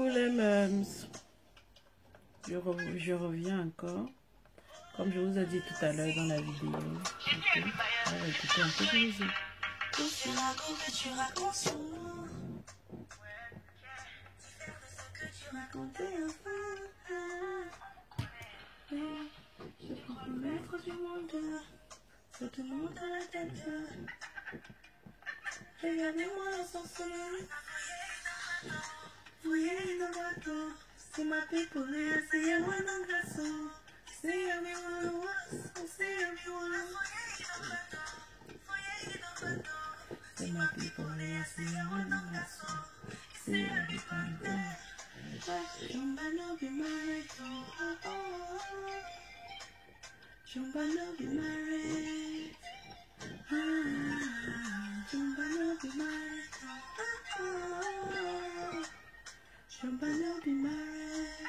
les mums. Je reviens encore. Comme je vous ai dit tout à l'heure dans la vidéo. Ok. On va écouter un peu de musique. Je peux mettre du monde. Ça te monte à la tête. Regardez-moi l'ascenseur. Voyez dans la bateau. C'est ma people, c'est moi dans le garçon. C'est un mémoire, c'est un mémoire. C'est ma people, c'est moi dans le garçon. C'est un mémoire. Jambano be married. Jambano be married. Jambano be married. Jambano be married.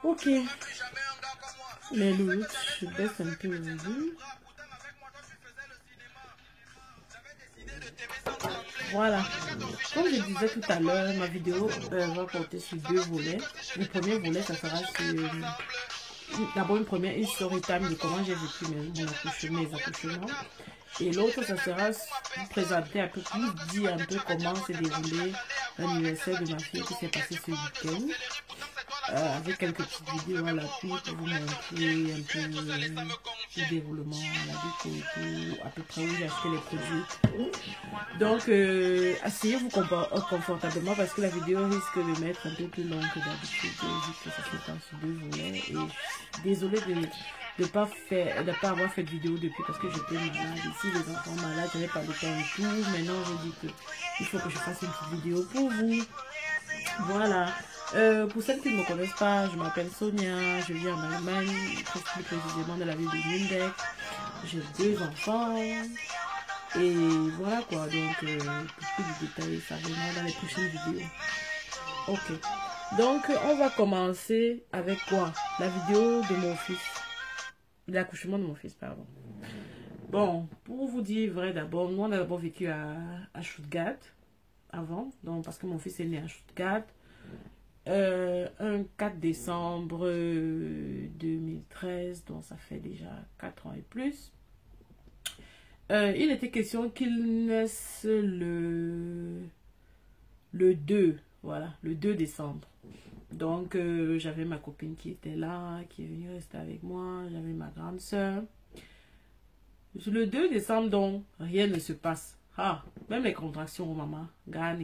Ok. Les loups, je baisse un peu le volume. Voilà. Comme je disais tout à l'heure, ma vidéo va porter sur deux volets. Le premier volet, ça sera sur... D'abord une story time de comment j'ai vécu mes accouchements. Et l'autre, ça sera vous présenter un peu plus, dire un peu comment s'est déroulé l'anniversaire de ma fille qui s'est passé ce week-end. Avec quelques petites vidéos à l'appui pour vous montrer un peu le déroulement, la déco et tout, à peu près où j'ai acheté les produits. Donc, asseyez-vous confortablement parce que la vidéo risque de m'être un peu plus longue que d'habitude, vu que ça se passe sur deux volets. Et désolée de ne pas avoir fait de vidéo depuis parce que j'étais malade. Ici, les enfants malades, je n'avais pas le temps et tout. Maintenant, je dis qu'il faut que je fasse une petite vidéo pour vous. Voilà. Pour celles qui ne me connaissent pas, je m'appelle Sonia, je vis en Allemagne, plus précisément dans la ville de Nürnberg. J'ai 2 enfants. Et voilà quoi, donc pour plus de détails, ça viendra dans les prochaines vidéos. Ok. Donc on va commencer avec quoi? La vidéo de mon fils. L'accouchement de mon fils, pardon. Bon, pour vous dire vrai d'abord, nous on a d'abord vécu à Stuttgart avant, donc parce que mon fils est né à Stuttgart. Un 4 décembre 2013, donc ça fait déjà 4 ans et plus. Il était question qu'il naisse le 2, voilà, le 2 décembre. Donc, j'avais ma copine qui était là, qui est venue rester avec moi, j'avais ma grande soeur. Le 2 décembre, donc, rien ne se passe. Ah, même les contractions, maman, rien.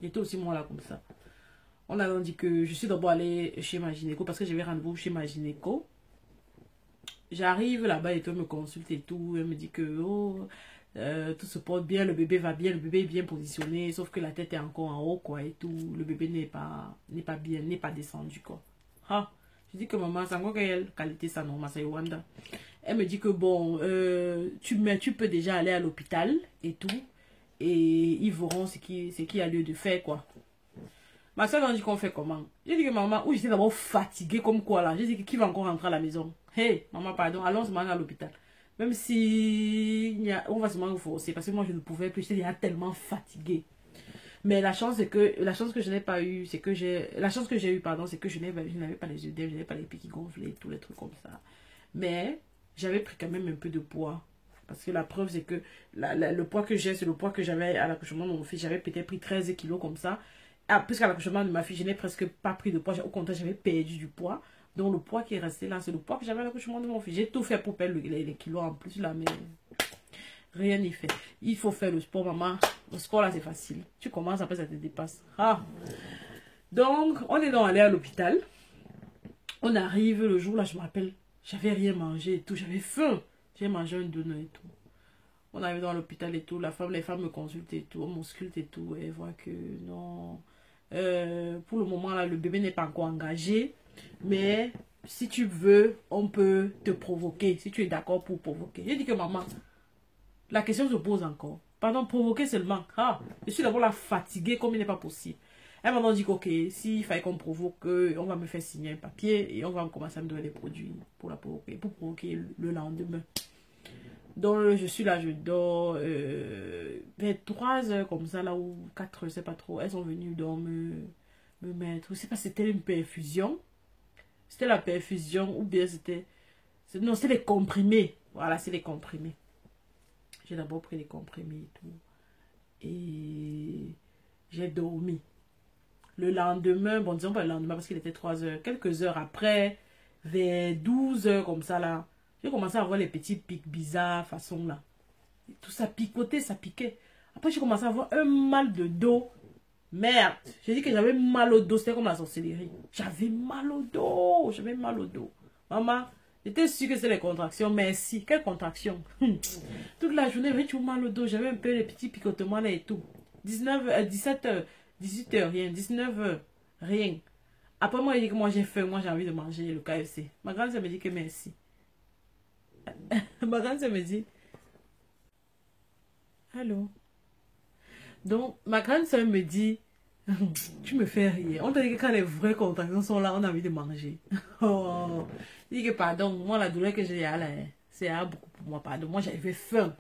J'étais aussi moi là comme ça. On a dit que je suis d'abord allée chez ma gynéco parce que j'avais rendez-vous chez ma gynéco. J'arrive là-bas et tout, elle me consulte et tout. Elle me dit que oh, tout se porte bien, le bébé va bien, le bébé est bien positionné, sauf que la tête est encore en haut, quoi, et tout. Le bébé n'est pas bien, n'est pas descendu, quoi. Ah, je dis que maman, c'est encore quelle qualité ça, non, ma Wanda. Elle me dit que bon, tu peux déjà aller à l'hôpital et tout, et ils verront ce qui a lieu de faire, quoi. Ma soeur m'a dit qu'on fait comment? J'ai dit que maman, j'étais d'abord fatiguée comme quoi là. J'ai dit que qui va encore rentrer à la maison? Hey, maman, pardon, allons se marier à l'hôpital. Même si on va se marier forcer parce que moi je ne pouvais plus, j'étais déjà tellement fatiguée. Mais la chance que je n'ai pas eu, c'est que la chance que j'ai eu, pardon, c'est que je n'avais pas les œdèmes, je n'avais pas les pieds qui gonflaient, tous les trucs comme ça. Mais j'avais pris quand même un peu de poids. Parce que la preuve, c'est que le poids que j'ai, c'est le poids que j'avais à l'accouchement de mon fils. J'avais peut-être pris 13 kilos comme ça. Ah, puisqu'à l'accouchement de ma fille, je n'ai presque pas pris de poids. Au contraire, j'avais perdu du poids. Donc, le poids qui est resté là, c'est le poids que j'avais à l'accouchement de mon fils. J'ai tout fait pour perdre les kilos en plus là, mais rien n'y fait. Il faut faire le sport, maman. Le sport là, c'est facile. Tu commences, après ça te dépasse. Ah. Donc, on est donc allé à l'hôpital. On arrive le jour là, je me rappelle, j'avais rien mangé et tout. J'avais faim. J'ai mangé un donut et tout. On arrive dans l'hôpital et tout. Les femmes me consultent et tout. On m'ausculte et tout. Et voient que non. Pour le moment là, le bébé n'est pas encore engagé. Mais si tu veux, on peut te provoquer. Si tu es d'accord pour provoquer. J'ai dit que maman, la question se pose encore. Pardon, provoquer seulement. Ah, je suis d'abord là fatiguée comme il n'est pas possible. Elle m'a dit ok, s'il fallait qu'on provoque, on va me faire signer un papier et on va commencer à me donner des produits pour la provoquer, pour provoquer le lendemain. Donc, je suis là, je dors. Vers 3 heures comme ça, là, ou 4 heures, je sais pas trop. Elles sont venues donc me mettre. Je sais pas si c'était une perfusion. C'était la perfusion ou bien c'était... Non, c'était les comprimés. Voilà, c'est les comprimés. J'ai d'abord pris les comprimés et tout. Et j'ai dormi. Le lendemain, bon, disons pas le lendemain parce qu'il était 3 heures. Quelques heures après, vers 12 heures comme ça, là, j'ai commencé à avoir les petits pics bizarres, façon là. Et tout ça picotait, ça piquait. Après, j'ai commencé à avoir un mal de dos. Merde, j'ai dit que j'avais mal au dos, c'était comme la sorcellerie. J'avais mal au dos, j'avais mal au dos. Maman, j'étais sûre que c'est les contractions, merci. Quelles contractions? Toute la journée, j'avais toujours mal au dos, j'avais un peu les petits picotements là et tout. 17 heures, 18 heures, rien. 19 heures, rien. Après, moi, il dit que moi j'ai faim, moi j'ai envie de manger le KFC. Ma grande sœur me dit que merci. Ma grande sœur me dit, allô? Donc, ma grande sœur me dit, tu me fais rire. On te dit que quand les vraies contractions sont là, on a envie de manger. Oh, je dis que pardon, moi la douleur que j'ai là, c'est beaucoup pour moi, pardon. Moi j'avais faim.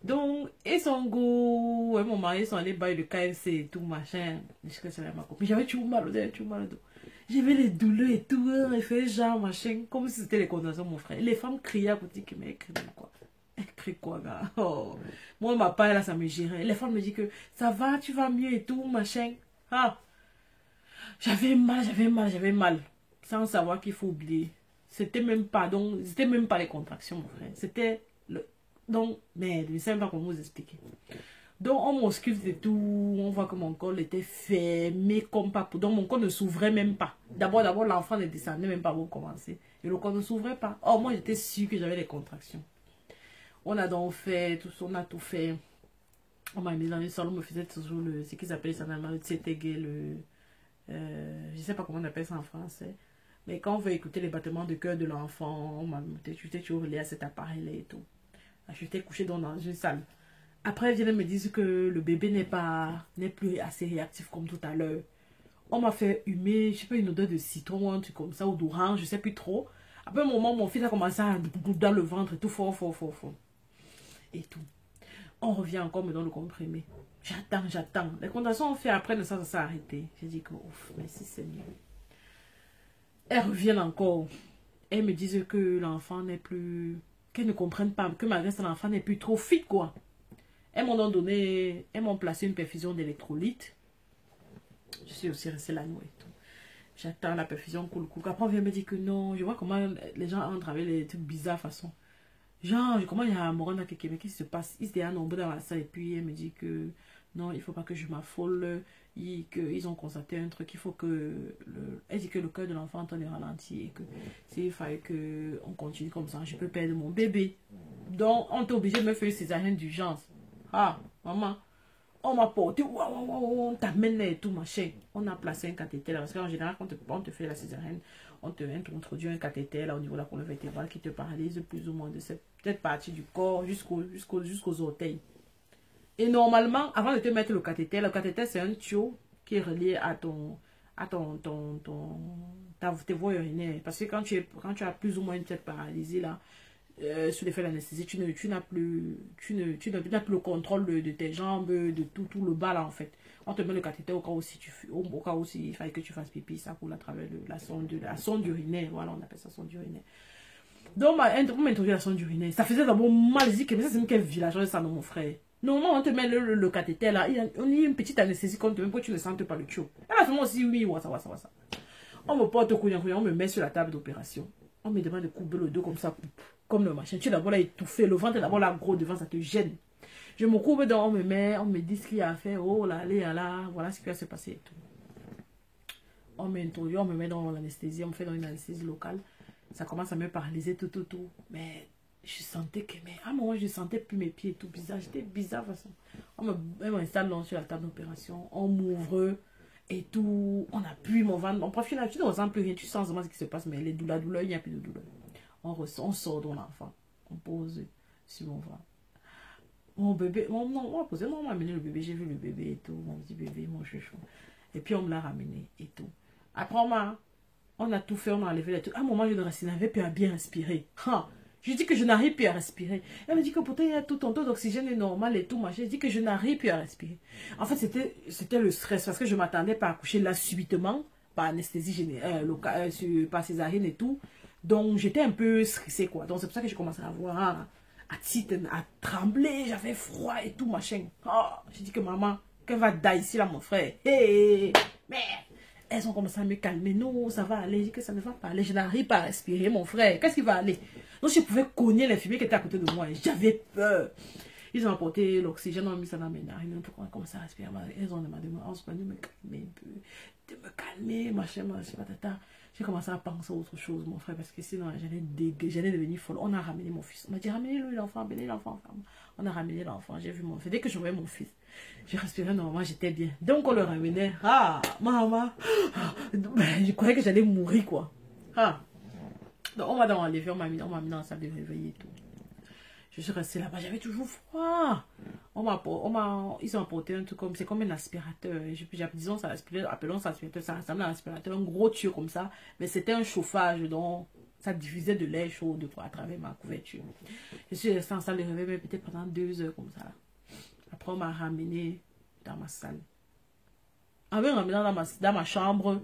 Donc, et son goût, et mon mari sont allés bailler le KFC et tout, machin. Je sais que c'est ma copine. J'avais toujours mal au dos, toujours mal au dos. J'avais les douleurs et tout, et fait genre, machin, comme si c'était les contractions, mon frère. Les femmes criaient à côté, mais elles crient quoi? Elle crie quoi, gars? Oh. Moi, ma part, là, ça me girait. Les femmes me disent que ça va, tu vas mieux et tout, machin. Ah, j'avais mal, j'avais mal, j'avais mal. Sans savoir qu'il faut oublier. C'était même pas, donc, c'était même pas les contractions, mon frère. C'était le. Donc, merde, je ne sais même pas comment vous expliquer. Donc, on m'ausculte et tout. On voit que mon col était fermé comme pas pour. Donc, mon col ne s'ouvrait même pas. D'abord, l'enfant ne descendait même pas pour commencer. Et le col ne s'ouvrait pas. Oh, moi, j'étais sûre que j'avais les contractions. On a donc fait tout ça, on a tout fait. On m'a mis dans une salle, on me faisait toujours ce qu'ils appellent ça dans le CTG, je sais pas comment on appelle ça en français. Mais quand on veut écouter les battements de cœur de l'enfant, on m'a j'étais toujours relié à cet appareil-là et tout. J'étais couchée dans une salle. Après, ils viennent me dire que le bébé n'est plus assez réactif comme tout à l'heure. On m'a fait humer, je sais pas, une odeur de citron, un truc comme ça, ou d'orange, je sais plus trop. Après un moment, mon fils a commencé à dans le ventre et tout, fort. Et tout. On revient encore, me donne le comprimé. J'attends. Les contractions ont fait après, ça s'est arrêté. J'ai dit que, ouf, merci Seigneur. Elles reviennent encore. Elles me disent que l'enfant n'est plus... Qu'elles ne comprennent pas, que malgré ça, l'enfant n'est plus trop fit, quoi. Elles m'ont placé une perfusion d'électrolytes. Je suis aussi restée la nuit et tout. J'attends la perfusion, cool. Après, on vient me dire que non. Je vois comment les gens entrent avec les trucs bizarres, façon. Genre, comment il y a un moron dans quelqu'un, mais qu'est-ce qui se passe? Il s'était nombreux dans la salle et puis elle me dit que non, il faut pas que je m'affole. Ils ont constaté un truc, il faut que... Elle dit que le cœur de l'enfant est en train de ralentir et que s'il fallait qu'on continue comme ça, je peux perdre mon bébé. Donc, on est obligé de me faire une césarienne d'urgence. Ah, maman, on m'a porté, on t'amène là et tout, machin. On a placé un cathéter là, parce qu'en général, quand on te fait la césarienne, on te introduit un cathéter là au niveau de la colonne vertébrale qui te paralyse plus ou moins de cette partie du corps jusqu'aux orteils. Et normalement, avant de te mettre le cathéter c'est un tuyau qui est relié à tes voies urinaires. Parce que quand tu as plus ou moins une tête paralysée là, sous l'effet de l'anesthésie, tu n'as plus le contrôle de tes jambes, de tout le bas là en fait. On te met le cathéter au cas où il fallait que tu fasses pipi, ça coule à travers la sonde urinaire, voilà, on appelle ça sonde urinaire. Donc, on m'a introduit la sonde urinaire. Ça faisait d'abord mal, je dis que mais ça c'est quel village, ça non mon frère. Normalement, on te met le cathéter là, on y a une petite anesthésie qu'on te met pour que tu ne sentes pas le tuyau. Elle a fait moi aussi, oui, ça. On me porte au couillon, on me met sur la table d'opération. On me demande de couper le dos comme ça, comme le machin. Tu es d'abord là étouffé, le ventre est d'abord là gros devant, ça te gêne. Je me couvre donc on me dit ce qu'il y a à faire. Oh là, là, voilà ce qui va se passer et tout. On m'introduit, on me met dans l'anesthésie, on me fait dans une anesthésie locale. Ça commence à me paralyser tout. Mais je sentais que, mais à un moment, je sentais plus mes pieds et tout bizarre. J'étais bizarre de toute façon. On m'installe sur la table d'opération, on m'ouvre et tout. On appuie mon ventre. On profite là, tu ne ressens plus rien, tu sens vraiment ce qui se passe, mais la douleur, il n'y a plus de douleur. On sort de l'enfant, on pose sur mon ventre. Mon bébé, on m'a amené le bébé, j'ai vu le bébé et tout, mon petit bébé, mon chouchou. Et puis on me l'a ramené et tout. Après on a tout fait, on a enlevé les trucs. À un moment, je n'avais plus à bien respirer. Je dis que je n'arrive plus à respirer. Elle me dit que pourtant, tout ton taux d'oxygène est normal et tout, machin. Je dis que je n'arrive plus à respirer. En fait, c'était le stress parce que je m'attendais pas à accoucher là subitement, par anesthésie générale, par césarienne et tout. Donc, j'étais un peu stressée, quoi. Donc, c'est pour ça que j'ai commencé à avoir, à titre, à trembler. J'avais froid et tout, machin. Oh, j'ai dit que maman, qu'elle va die ici, là, mon frère. Hé, merde. Elles ont commencé à me calmer. Non, ça va aller. Je dis que ça ne va pas aller. Je n'arrive pas à respirer, mon frère. Qu'est-ce qui va aller? Donc, je pouvais cogner l'infirmier qui était à côté de moi. J'avais peur. Ils ont apporté l'oxygène, ont mis ça dans mes narines. On a commencé à respirer. Elles ont demandé de me calmer un peu. De me calmer, machin, patata. J'ai commencé à penser à autre chose, mon frère, parce que sinon, j'allais devenir folle. On a ramené mon fils. On m'a dit, ramenez-le, l'enfant, ramenez l'enfant. On a ramené l'enfant. J'ai vu mon fils. Dès que je voyais mon fils, j'ai respiré normalement, j'étais bien. Donc, on le ramenait. Ah, maman. Je croyais que j'allais mourir, quoi. Ah. Donc, on m'a enlevé, on m'a mis dans la salle de réveil et tout. Je suis restée là-bas, j'avais toujours froid. Ils ont apporté un truc comme, c'est comme un aspirateur. Disons, appelons ça aspirateur, ça ressemble à un aspirateur, un gros tuyau comme ça. Mais c'était un chauffage, donc ça diffusait de l'air chaud à travers ma couverture. Je suis restée en salle de réveil, peut-être pendant 2 heures comme ça. Après, on m'a ramené dans ma salle. On m'a ramené dans ma chambre.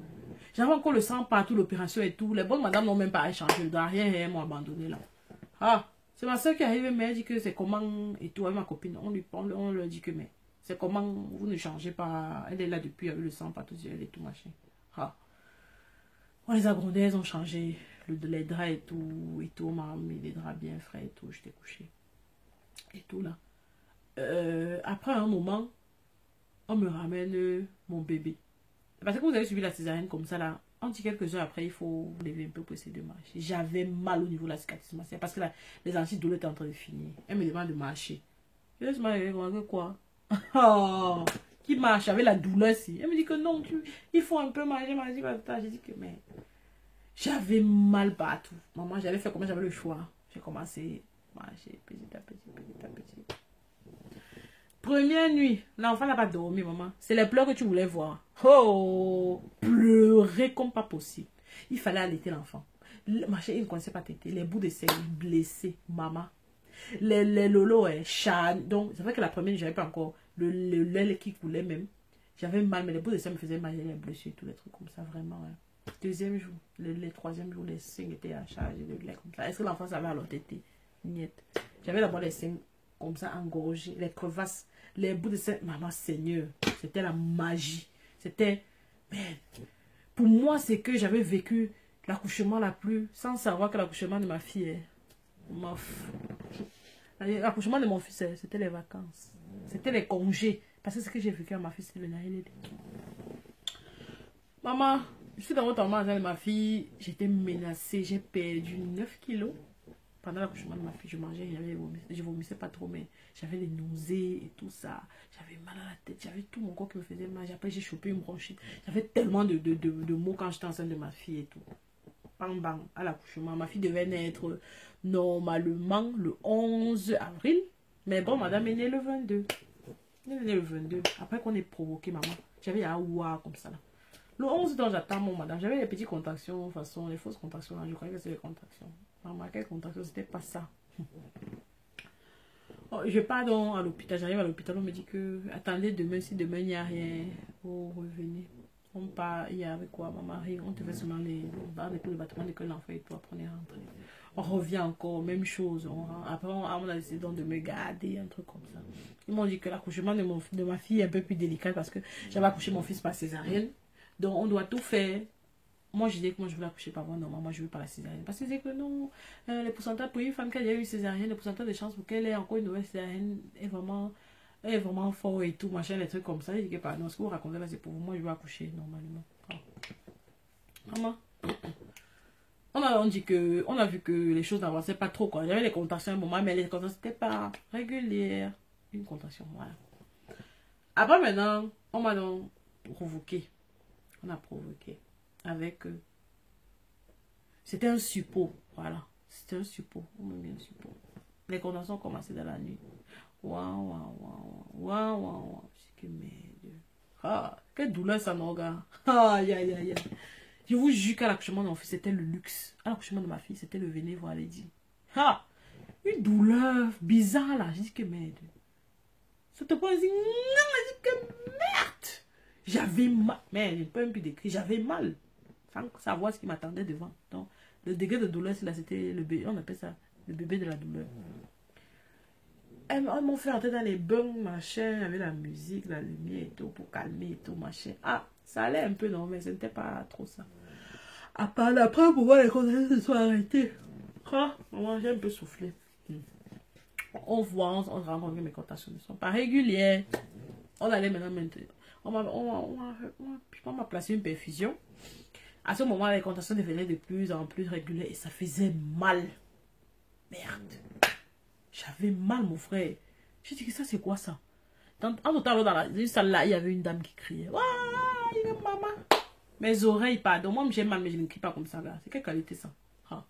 J'avais encore le sang partout, l'opération et tout. Les bonnes madames n'ont même pas échangé le drap, rien, elles m'ont abandonné là. Ah! C'est ma soeur qui arrive et m'a dit que c'est comment, et tout, avec ma copine, on lui dit que mais c'est comment vous ne changez pas, elle est là depuis avec le sang partout, elle et tout machin. Ah. On les a grondés, elles ont changé les draps et tout, on m'a mis des draps bien frais et tout, j'étais couchée. Et tout là. Après un moment, on me ramène mon bébé. Parce que vous avez suivi la césarienne comme ça là, on dit quelques heures après, il faut lever un peu pour essayer de marcher. J'avais mal au niveau de la cicatrice maxillaire parce que les antidouleurs étaient en train de finir. Elle me demande de marcher. Je me dis, quoi? Oh, qui marche avec la douleur si? Elle me dit que non, il faut un peu marcher. J'ai dit que mais j'avais mal partout. Maman, j'avais fait comment j'avais le choix. J'ai commencé à marcher petit à petit, petit à petit. Première nuit, l'enfant n'a pas dormi, maman. C'est les pleurs que tu voulais voir. Oh, pleurer comme pas possible. Il fallait allaiter l'enfant. Ma chérie, il ne connaissait pas téter. Les bouts de sein blessés, maman. Les lolos, chat. Donc, c'est vrai que la première nuit, j'avais pas encore le lait qui coulait même. J'avais mal, mais les bouts de sein me faisaient mal, les blessures, tous les trucs comme ça, vraiment. Ouais. Deuxième jour, le troisième jour, les seins étaient à charge de lait comme ça. Est-ce que l'enfant savait alors téter? Niet. J'avais d'abord les seins comme ça, engorgés, les crevasses. Les bouts de sein, maman Seigneur, c'était la magie. C'était, pour moi, c'est que j'avais vécu l'accouchement la plus, sans savoir que l'accouchement de ma fille est, l'accouchement de mon fils, c'était les vacances. C'était les congés. Parce que ce que j'ai vécu à ma fille, c'est le Naïl. Maman, je suis dans votre maman avec ma fille, j'étais menacée, j'ai perdu 9 kilos. Pendant l'accouchement de ma fille, je mangeais, je vomissais pas trop, mais j'avais des nausées et tout ça. J'avais mal à la tête, j'avais tout mon corps qui me faisait mal. Après, j'ai chopé une bronchite. J'avais tellement de maux quand j'étais enceinte de ma fille et tout. Bang, bang, à l'accouchement. Ma fille devait naître normalement le 11 avril. Mais bon, madame est née le 22. Elle est née le 22. Après qu'on ait provoqué maman, j'avais un ouah comme ça là. Le 11, donc j'attends mon madame. J'avais les petites contractions, de toute façon, les fausses contractions. Là, je croyais que c'était des contractions. Maman, quelle contraction, c'était pas ça. Oh, je pars donc à l'hôpital. J'arrive à l'hôpital, on me dit que attendez demain, si demain il n'y a rien, vous revenez. On part, il y a avec quoi, ma mari, on te fait seulement les bâtiments de que l'enfant et toi, prenez rentrer. On revient encore, même chose. Après, on a décidé donc de me garder, un truc comme ça. Ils m'ont dit que l'accouchement de ma fille est un peu plus délicat parce que j'avais accouché mon fils par césarienne. Donc, on doit tout faire. Moi, je dis que moi, je voulais accoucher par voie normale. Moi, je veux pas la césarienne. Parce que c'est que non, les pourcentages pour une femme qui a eu césarienne, le pourcentage de chance pour qu'elle ait encore une nouvelle césarienne est vraiment fort et tout, machin, les trucs comme ça. Je dis que pas, non, ce que vous racontez là, c'est pour vous. Moi, je veux accoucher normalement. Maman, on a vu que les choses n'avançaient pas trop, quoi. J'avais les contractions à un moment, mais les contractions, c'était pas régulière. Une contraction, voilà. Après, maintenant, on m'a donc provoqué. On a provoqué. Avec c'était un suppôt, voilà, c'était un suppôt, on m'a mis un suppôt. Les contractions ont commencé dans la nuit. Waouh. Je dis que merde. Ah, quelle douleur ça mon gars. Aïe. Je vous jure qu'à l'accouchement de mon fils c'était le luxe, à l'accouchement de ma fille c'était le venez voir les dit. Ah, Une douleur bizarre là. J'ai dit que merde. Ça te prend, j'ai dit, non, j'ai dit que merde. J'avais mal. Mais je ne peux même plus décrire. J'avais mal. Sans savoir ce qui m'attendait devant. Donc, le degré de douleur, c'était le bébé. On appelle ça le bébé de la douleur. Elles m'ont fait entrer dans les bains, machin, avec la musique, la lumière et tout, pour calmer et tout, machin. Ah, ça allait un peu, non, mais ce n'était pas trop ça. À part après, pour voir les contractions se sont arrêtées. Ah, maman, j'ai un peu soufflé. On voit, on se rend compte que mes contractions ne sont pas régulières. On allait maintenant. On m'a placé une perfusion. À ce moment, les contractions devenaient de plus en plus régulières et ça faisait mal. Merde. J'avais mal, mon frère. J'ai dit que ça, c'est quoi ça? En tout temps, dans la salle là, il y avait une dame qui criait. Waouh, maman. Mes oreilles, pardon. Moi, j'ai mal, mais je ne crie pas comme ça là. C'est quelle qualité ça? Ah.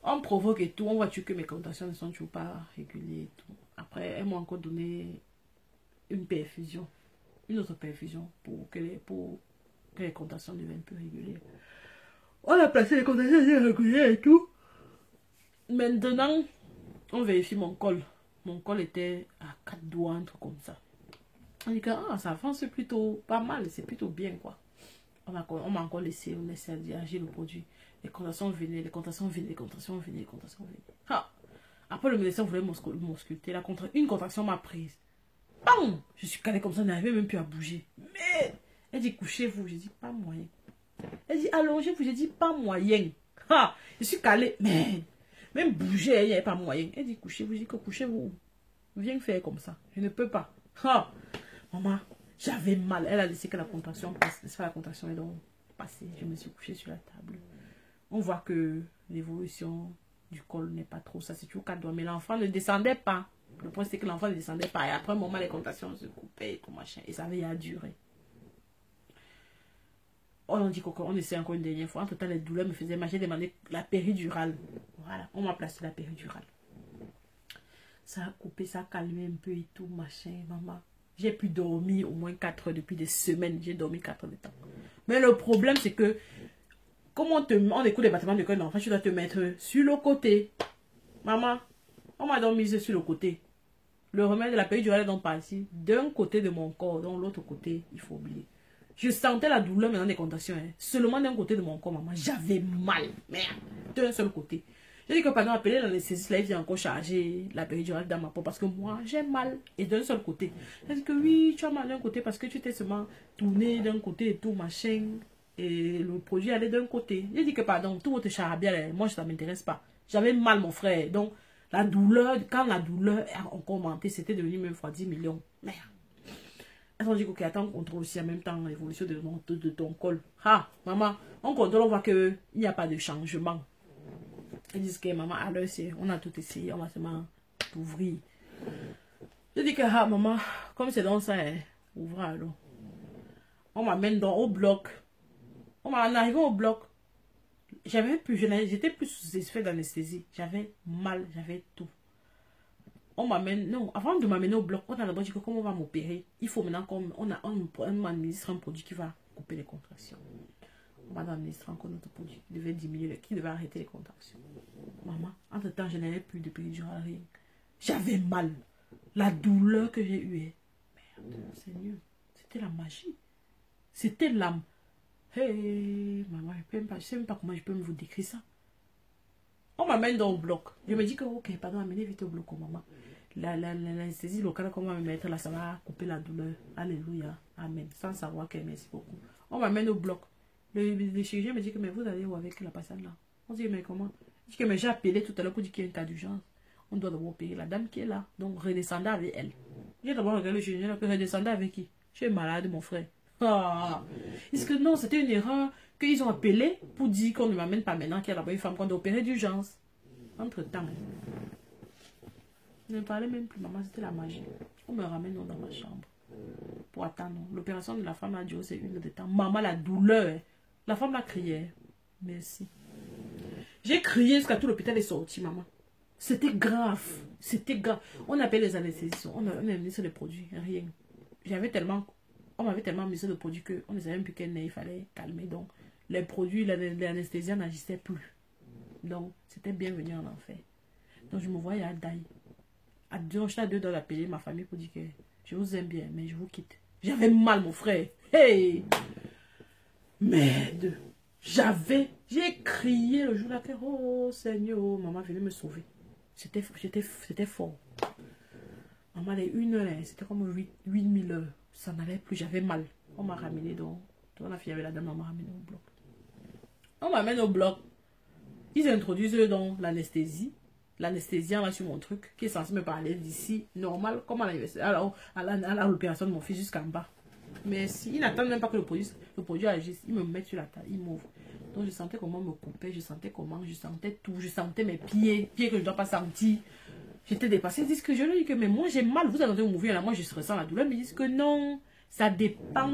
On me provoque et tout. On voit que mes contractions ne sont toujours pas régulières et tout. Après, elles m'ont encore donné une perfusion. Une autre perfusion pour que les contractions deviennent plus régulières. On a placé les contractions régulières et tout. Maintenant, on vérifie mon col. Mon col était à 4 doigts, un truc comme ça. On dit que ça avance plutôt pas mal, c'est plutôt bien quoi. On m'a encore laissé, on essaie d'agir le produit. Les contractions venaient, les contractions venaient, les contractions venaient, les contractions venaient. Ah. Après le médecin voulait m'ausculter. Une contraction m'a prise. Bam! Je suis calée comme ça, je n'arrivais même plus à bouger. Mais elle dit couchez-vous, j'ai dit pas moyen. Elle dit allongez-vous, j'ai dit pas moyen. Ah, je suis calée, mais même bouger, il n'y avait pas moyen. Elle dit couchez-vous, j'ai dit que couchez-vous. Viens faire comme ça, je ne peux pas. Ah, maman, j'avais mal. Elle a laissé que la contraction passe. La contraction est donc passée. Je me suis couchée sur la table. On voit que l'évolution du col n'est pas trop. Ça, c'est toujours 4 doigts. Mais l'enfant ne descendait pas. Le point, c'est que l'enfant ne descendait pas. Et après un moment, les contractions se coupaient et tout machin. Et ça avait à durer. On dit qu'on essaie encore une dernière fois. Entre temps, les douleurs me faisaient mal. J'ai demandé la péridurale. Voilà, on m'a placé la péridurale. Ça a coupé, ça a calmé un peu et tout, machin, maman. J'ai pu dormir au moins 4 heures depuis des semaines. J'ai dormi 4 heures de temps. Mais le problème, c'est que, comme on écoute les battements de cœur de l'enfant, tu dois te mettre sur le côté. Maman, on m'a donc mis sur le côté. Le remède de la péridurale est donc parti d'un côté de mon corps, donc l'autre côté, il faut oublier. Je sentais la douleur maintenant des contractions. Seulement d'un côté de mon corps, maman. J'avais mal. Merde. D'un seul côté. J'ai dit que pendant appeler l'anesthésiste, là, il vient encore charger la péridurale dans ma peau parce que moi, j'ai mal. Et d'un seul côté. J'ai dit que oui, tu as mal d'un côté parce que tu t'es seulement tourné d'un côté et tout, machin. Et le produit allait d'un côté. J'ai dit que pardon, tout votre charabia, là, moi, ça ne m'intéresse pas. J'avais mal, mon frère. Donc, la douleur, quand la douleur a encore augmenté, c'était devenu même fois 10 millions. Merde. On dit ok, attends, on contrôle aussi en même temps l'évolution de ton col. Ah, maman, on contrôle, on voit qu'il n'y a pas de changement. Ils disent que maman, alors on a tout essayé, on va seulement t'ouvrir. Je dis que ah, maman, comme c'est dans ça, ouvre alors. On m'amène au bloc. En arrivant au bloc, j'étais plus sous effet d'anesthésie. J'avais mal, j'avais tout. On m'amène, non, avant de m'amener au bloc, on a d'abord dit que comme on va m'opérer, il faut maintenant qu'on m'administre un produit qui va couper les contractions. On va administrer encore notre produit qui devait diminuer, qui devait arrêter les contractions. Maman, entre-temps, je n'avais plus de péridurale, rien. J'avais mal. La douleur que j'ai eue. Merde, Seigneur, c'était la magie. C'était l'âme. Hey, maman, je ne sais même pas comment je peux vous décrire ça. On m'amène dans le bloc. Je me dis que, ok, pardon, amenez vite au bloc, maman. L'anesthésie locale qu'on va me mettre là, ça va couper la douleur. Alléluia. Amen. Sans savoir que merci beaucoup. On m'amène au bloc. Le chirurgien me dit que, mais vous allez où avec la patiente là? On dit, mais comment? Je dis que, mais j'ai appelé tout à l'heure pour dire qu'il y a un cas d'urgence. On doit d'abord opérer la dame qui est là. Donc, redescendez avec elle. J'ai d'abord regardé le chirurgien, que redescendez avec qui? Je suis malade, mon frère. Ah! Est-ce que non, c'était une erreur qu'ils ont appelé pour dire qu'on ne m'amène pas maintenant, qu'il y a d'abord une femme qu'on doit opérer d'urgence. Entre-temps, je ne parlais même plus, maman, c'était la magie. On me ramène dans ma chambre pour attendre. L'opération de la femme a duré 1 heure de temps. Maman, la douleur. La femme a crié. Merci. J'ai crié jusqu'à tout l'hôpital est sorti, maman. C'était grave. C'était grave. On appelle les anesthésistes. On a mis sur les produits. Rien. On m'avait tellement mis sur les produits qu'on ne savait même plus quel nez il fallait calmer. Donc, les produits, l'anesthésie n'agissait plus. Donc, c'était bienvenu en enfer. Donc je me voyais à Daï. À 2 à 2 dollars payer ma famille pour dire que je vous aime bien, mais je vous quitte. J'avais mal, mon frère. Hey! Merde! J'ai crié le jour là, oh Seigneur, maman venez me sauver. C'était fort. Maman, les 1 heure, c'était comme 8000 heures. Ça n'allait plus, j'avais mal. On m'a ramené donc. On a fait avec la dame, on m'a ramené au bloc. On m'amène au bloc. Ils introduisent donc l'anesthésie. L'anesthésien là sur mon truc, qui est censé me parler d'ici, normal, comme à l'anniversaire, alors à l'opération de mon fils jusqu'en bas. Mais si, ils n'attendent même pas que le produit agisse, ils me mettent sur la table, ils m'ouvrent. Donc je sentais comment on me coupait, je sentais tout, je sentais mes pieds que je ne dois pas sentir. J'étais dépassée, ils disent que je leur dis que mais moi j'ai mal, vous allez m'ouvrir là, moi je ressens la douleur, mais ils disent que non, ça dépend.